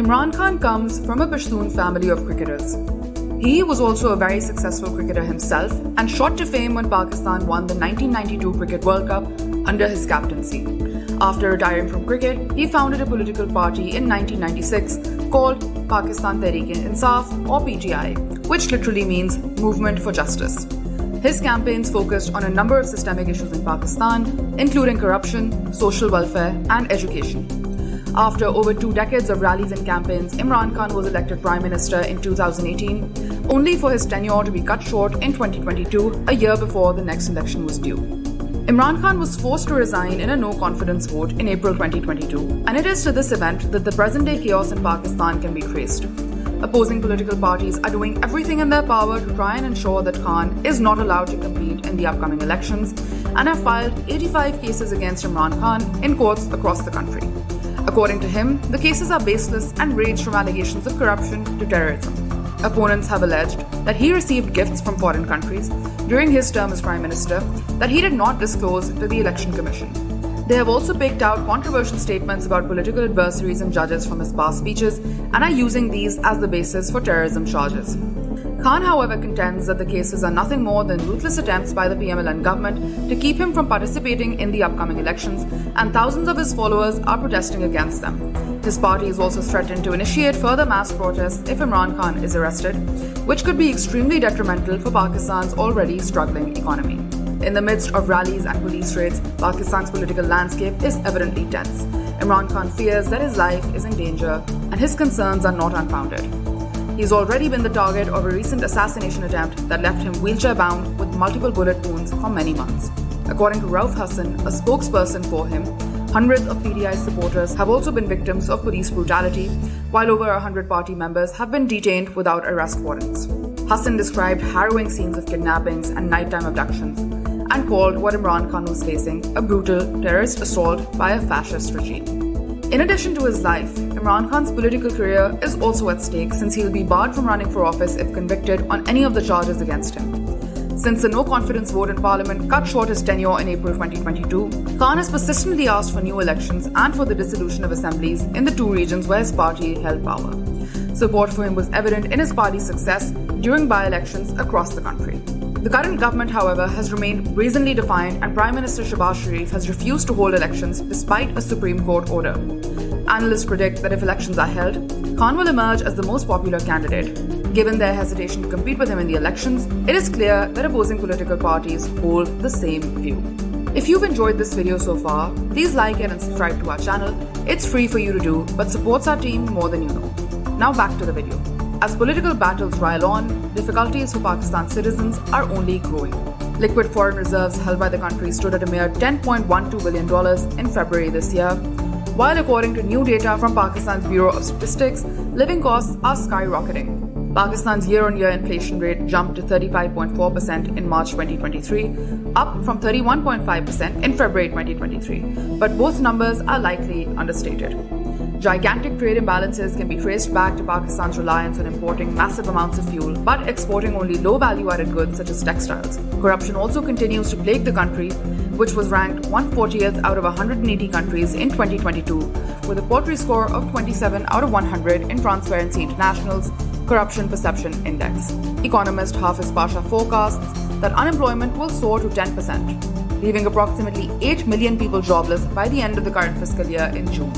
Imran Khan comes from a Pashtun family of cricketers. He was also a very successful cricketer himself and shot to fame when Pakistan won the 1992 Cricket World Cup under his captaincy. After retiring from cricket, he founded a political party in 1996 called Pakistan Tehreek-e-Insaf or PTI, which literally means Movement for Justice. His campaigns focused on a number of systemic issues in Pakistan, including corruption, social welfare, and education. After over 2 decades of rallies and campaigns, Imran Khan was elected Prime Minister in 2018, only for his tenure to be cut short in 2022, a year before the next election was due. Imran Khan was forced to resign in a no-confidence vote in April 2022, and it is to this event that the present-day chaos in Pakistan can be traced. Opposing political parties are doing everything in their power to try and ensure that Khan is not allowed to compete in the upcoming elections and have filed 85 cases against Imran Khan in courts across the country. According to him, the cases are baseless and range from allegations of corruption to terrorism. Opponents have alleged that he received gifts from foreign countries during his term as Prime Minister that he did not disclose to the Election Commission. They have also picked out controversial statements about political adversaries and judges from his past speeches and are using these as the basis for terrorism charges. Khan, however, contends that the cases are nothing more than ruthless attempts by the PMLN government to keep him from participating in the upcoming elections, and thousands of his followers are protesting against them. His party is also threatened to initiate further mass protests if Imran Khan is arrested, which could be extremely detrimental for Pakistan's already struggling economy. In the midst of rallies and police raids, Pakistan's political landscape is evidently tense. Imran Khan fears that his life is in danger, and his concerns are not unfounded. He's already been the target of a recent assassination attempt that left him wheelchair-bound with multiple bullet wounds for many months. According to Rauf Hassan, a spokesperson for him, hundreds of PTI supporters have also been victims of police brutality, while over 100 party members have been detained without arrest warrants. Hassan described harrowing scenes of kidnappings and nighttime abductions, and called what Imran Khan was facing a brutal terrorist assault by a fascist regime. In addition to his life, Imran Khan's political career is also at stake since he'll be barred from running for office if convicted on any of the charges against him. Since the no-confidence vote in Parliament cut short his tenure in April 2022, Khan has persistently asked for new elections and for the dissolution of assemblies in the 2 regions where his party held power. Support for him was evident in his party's success during by-elections across the country. The current government, however, has remained brazenly defiant, and Prime Minister Shehbaz Sharif has refused to hold elections despite a Supreme Court order. Analysts predict that if elections are held, Khan will emerge as the most popular candidate. Given their hesitation to compete with him in the elections, it is clear that opposing political parties hold the same view. If you've enjoyed this video so far, please like it and subscribe to our channel. It's free for you to do, but supports our team more than you know. Now back to the video. As political battles rile on, difficulties for Pakistan's citizens are only growing. Liquid foreign reserves held by the country stood at a mere $10.12 billion in February this year, while according to new data from Pakistan's Bureau of Statistics, living costs are skyrocketing. Pakistan's year-on-year inflation rate jumped to 35.4% in March 2023, up from 31.5% in February 2023, but both numbers are likely understated. Gigantic trade imbalances can be traced back to Pakistan's reliance on importing massive amounts of fuel, but exporting only low value-added goods such as textiles. Corruption also continues to plague the country, which was ranked 140th out of 180 countries in 2022, with a pottery score of 27 out of 100 in Transparency International's Corruption Perception Index. Economist Hafiz Pasha forecasts that unemployment will soar to 10%, leaving approximately 8 million people jobless by the end of the current fiscal year in June.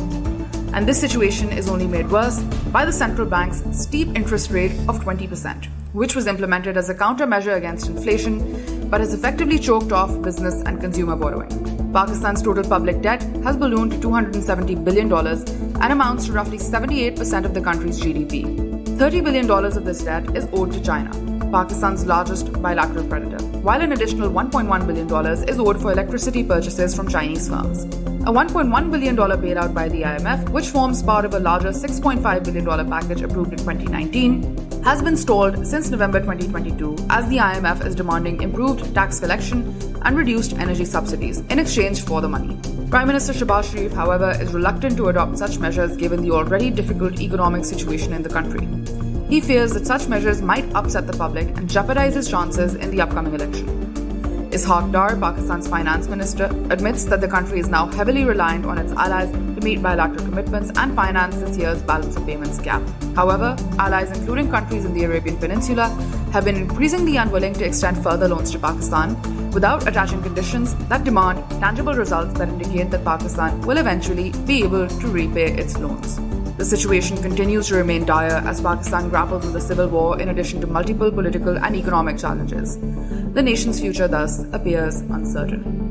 And this situation is only made worse by the central bank's steep interest rate of 20%, which was implemented as a countermeasure against inflation, but has effectively choked off business and consumer borrowing. Pakistan's total public debt has ballooned to $270 billion and amounts to roughly 78% of the country's GDP. $30 billion of this debt is owed to China, Pakistan's largest bilateral creditor, while an additional $1.1 billion is owed for electricity purchases from Chinese firms. A $1.1 billion bailout by the IMF, which forms part of a larger $6.5 billion package approved in 2019, has been stalled since November 2022 as the IMF is demanding improved tax collection and reduced energy subsidies in exchange for the money. Prime Minister Shehbaz Sharif, however, is reluctant to adopt such measures given the already difficult economic situation in the country. He fears that such measures might upset the public and jeopardize his chances in the upcoming election. Ishaq Dar, Pakistan's finance minister, admits that the country is now heavily reliant on its allies to to meet bilateral commitments and finance this year's balance of payments gap. However, allies, including countries in the Arabian Peninsula, have been increasingly unwilling to extend further loans to Pakistan without attaching conditions that demand tangible results that indicate that Pakistan will eventually be able to repay its loans. The situation continues to remain dire as Pakistan grapples with a civil war in addition to multiple political and economic challenges. The nation's future thus appears uncertain.